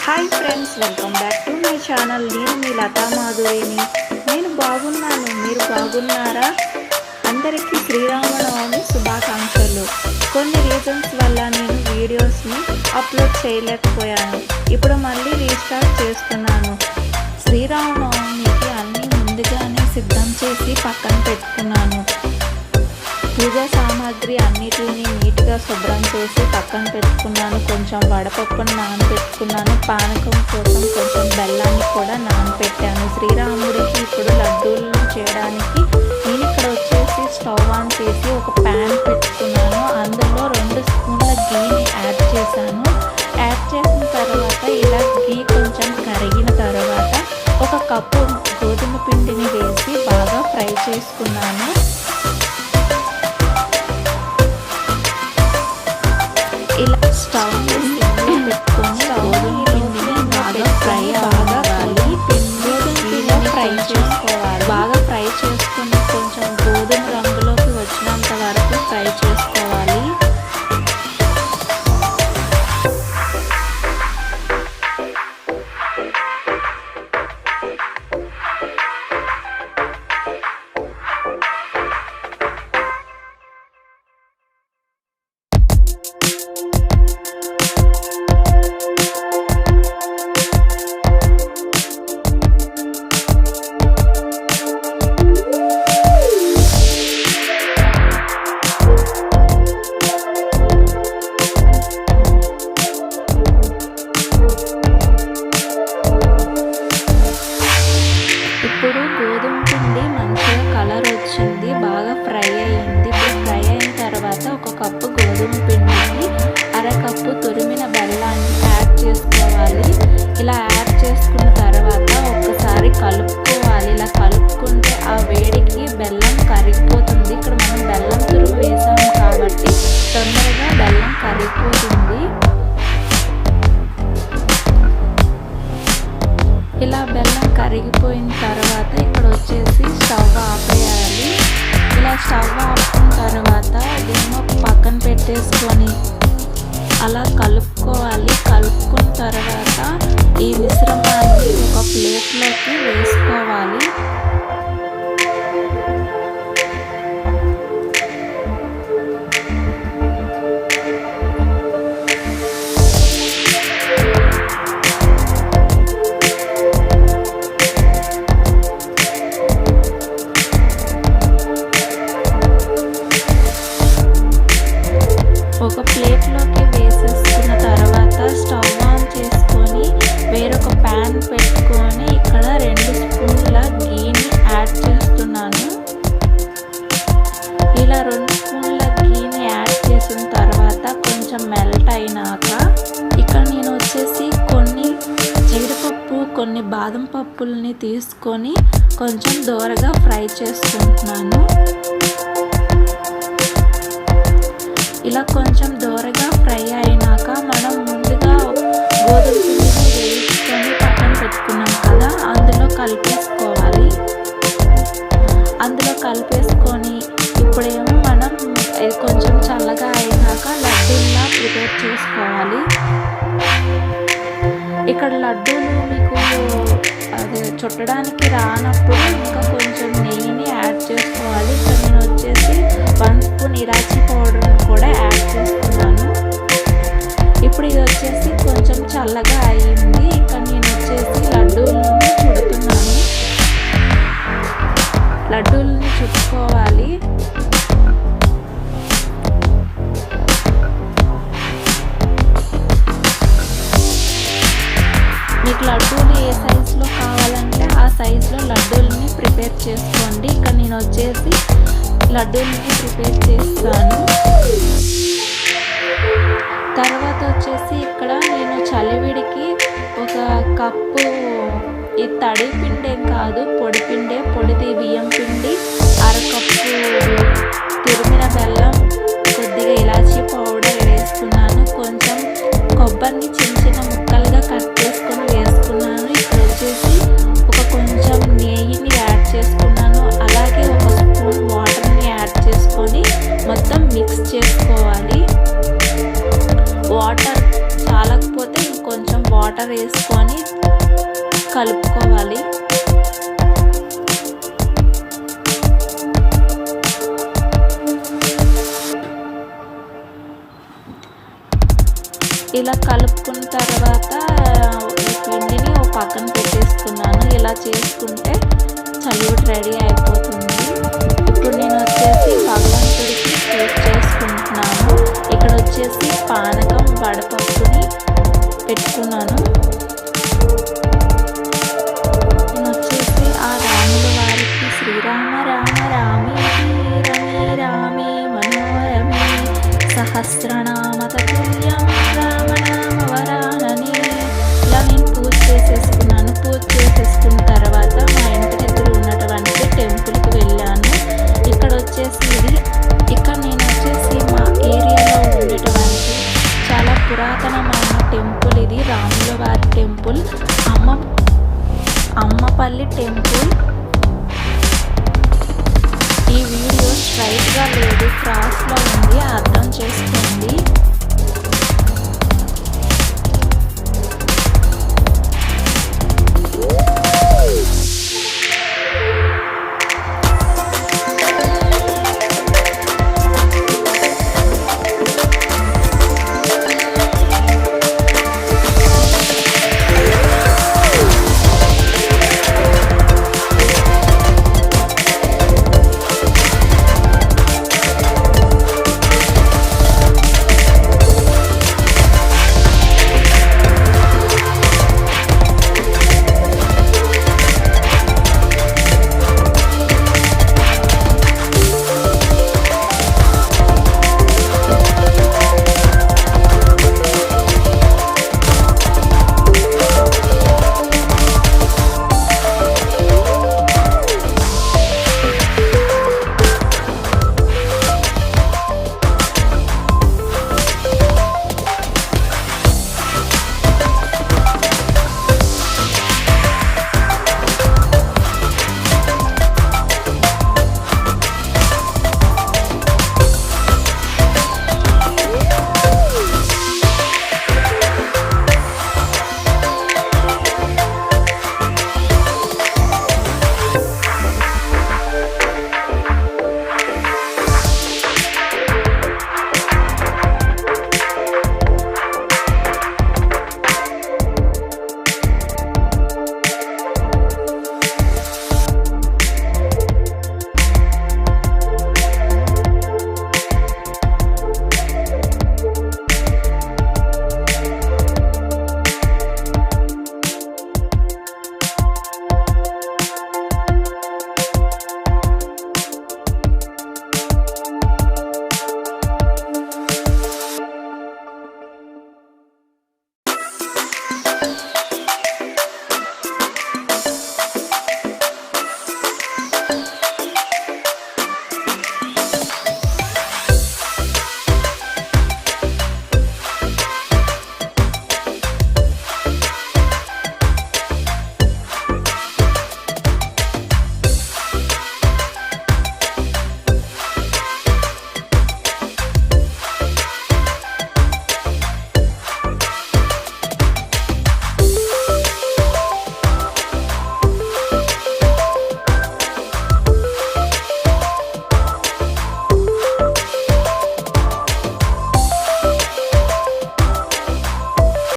Hi friends, welcome back to my channel. నేను మీ లతా మాధురిని. నేను బాగున్నాను, మీరు బాగున్నారా? అందరికీ శ్రీరామనవమి శుభాకాంక్షలు. కొన్ని రీజన్స్ వల్ల నేను వీడియోస్ని అప్లోడ్ చేయలేకపోయాను. ఇప్పుడు మళ్ళీ రీస్టార్ట్ చేస్తున్నాను. శ్రీరామనవమికి అన్నీ ముందుగానే సిద్ధం చేసి పక్కన పెట్టుకున్నాను. పూజా సామాగ్రి అన్నిటిని నీట్గా శుభ్రం చేసి పక్కన పెట్టుకున్నాను. కొంచెం వడపప్పును నానబెట్టుకున్నాను. పానకం కోసం కొంచెం బెల్లాన్ని కూడా నానబెట్టాను. శ్రీరాముడికి ఇప్పుడు లడ్డూలను చేయడానికి నేను ఇక్కడ వచ్చేసి స్టవ్ ఆన్ చేసి ఒక ప్యాన్ పెట్టుకున్నాను. అందులో 2 స్పూన్ల గీని యాడ్ చేశాను. యాడ్ చేసిన తర్వాత ఇలా గీ కొంచెం కరిగిన తర్వాత 1 కప్పు గోధుమ పిండిని వేసి బాగా ఫ్రై చేసుకున్నాను. ఇలా స్టవ్ సిమ్లో పెట్టుకొని గోధుమ పిండిని బాగా కలిపి పిండిని ఫ్రై చేసుకోవాలి. బాగా ఫ్రై చేసుకుని కొంచెం గోధుమ రంగులోకి వచ్చినంత వరకు ఫ్రై చేసుకోవాలి. ఇప్పుడు గోధుమ పిండి మంచిగా కలర్ వచ్చింది, బాగా ఫ్రై అయ్యింది. ఇప్పుడు ఫ్రై అయిన తర్వాత 1 కప్పు గోధుమ పిండికి 1/2 కప్పు తురిమిన బెల్లాన్ని యాడ్ చేసుకోవాలి. ఇలా యాడ్ చేసుకున్న తర్వాత ఒక్కసారి కలుపుకోవాలి. ఇలా కలుపుకుంటే ఆ వేడికి బెల్లం కరిగిపోతుంది. ఇక్కడ మనం బెల్లం తురుము వేసాము కాబట్టి తొందరగా బెల్లం కరిగిపోతుంది. ఇలా బెల్లం కరిగిపోయిన తర్వాత ఇక్కడ వచ్చేసి స్టవ్ ఆపేయాలి. ఇలా స్టవ్ ఆపిన తర్వాత దీన్ని పక్కన పెట్టేసుకొని అలా కలుపుకోవాలి. కలుపుకున్న తర్వాత ఈ మిశ్రమాన్ని ఒక ప్లేట్లోకి వేసుకోవాలి. ఒక ప్లేట్లోకి వేసేసుకున్న తర్వాత స్టవ్ ఆన్ చేసుకొని వేరొక ప్యాన్ పెట్టుకొని ఇక్కడ 2 స్పూన్ల గీని యాడ్ చేస్తున్నాను. ఇలా 2 స్పూన్ల గీని యాడ్ చేసిన తర్వాత కొంచెం మెల్ట్ అయినాక ఇక్కడ నేను వచ్చేసి కొన్ని జీడిపప్పు, కొన్ని బాదం పప్పుల్ని తీసుకొని కొంచెం దోరగా ఫ్రై చేసుకుంటున్నాను. ఇలా కొంచెం దోరగా ఫ్రై అయినాక మనం ముందుగా గోధుమ పిండిని వేసుకొని పక్కన పెట్టుకున్నాం కదా, అందులో కలిపేసుకోవాలి. అందులో కలిపేసుకొని ఇప్పుడేమో మనం కొంచెం చల్లగా అయినాక లడ్డూల్లా ప్రిపేర్ చేసుకోవాలి. ఇక్కడ లడ్డూలు మీకు చుట్టడానికి రానప్పుడు ఇంకా కొంచెం నెయ్యిని యాడ్ చేసుకోవాలి. ఇక్కడ నేను వచ్చేసి 1 స్పూన్ ఇలాచీ పౌడర్ని కూడా యాడ్ చేసుకున్నాను. ఇప్పుడు ఇది వచ్చేసి కొంచెం చల్లగా అయ్యింది. ఇక్కడ నేను వచ్చేసి లడ్డూలని చుడుతున్నాను. లడ్డూలని చుట్టుకోవాలి. మీకు లడ్డూలు ఏ సైజులో కావాలంటే ఆ సైజులో లడ్డూలని ప్రిపేర్ చేసుకోండి. ఇక్కడ నేను వచ్చేసి లడ్డూలని ప్రిపేర్ చేస్తాను. తర్వాత వచ్చేసి ఇక్కడ నేను చలివిడికి 1 కప్పు, ఈ తడి పిండి కాదు పొడి పిండే, పొడిది బియ్యం పిండి, 1/2 కప్పు తురిమిన బెల్లం, కొద్దిగా ఇలాచీ పౌడర్ వేసుకున్నాను. కొంచెం కొబ్బరిని చిన్న చిన్న ముక్కలుగా కట్ చేసుకొని వేసుకున్నాను. ఇక్కడ వచ్చేసి కొంచెం నెయ్యిని యాడ్ చేసుకున్నాను. అలాగే 1 స్పూన్ వాటర్ని యాడ్ చేసుకొని మొత్తం మిక్స్ చేసుకోవాలి. వాటర్ చాలకపోతే ఇంకొంచెం వాటర్ వేసుకొని కలుపుకోవాలి. ఇలా కలుపుకున్న తర్వాత ఈ పిండిని ఒక పక్కన పెట్టేసుకున్నాను. ఇలా చేసుకుంటే చలివిడి రెడీ అయిపోతుంది. ఇప్పుడు నేను వచ్చేసి భగవంతుడికి పూజ చేసుకుంటున్నాను. ఇక్కడ వచ్చేసి పానకం వడపప్పుని పెట్టుకున్నాను. నేను వచ్చేసి ఆ రాముల వారికి శ్రీరామ రామ రామే రమే రామే మనోరమే సహస్రనామ తతుల్యం రామనామ వరాననే. ఇలా నేను పూజ చేసేసుకున్నాను. పూజ చేసేసుకున్న తర్వాత మా ఇంటి దగ్గర ఉన్నటువంటి టెంపుల్కి వెళ్ళాను. ఇక్కడ వచ్చేసి ఇక్కడ నేను వచ్చేసి మా ఏరియాలో ఉండేటువంటి చాలా పురాతనమైన టెంపుల్ ఇది. రాముల వారి టెంపుల్, అమ్మపల్లి టెంపుల్. ఈ వీడియో స్ట్రైట్గా లేదు, క్రాస్లో ఉంది, అర్థం చేసుకోండి.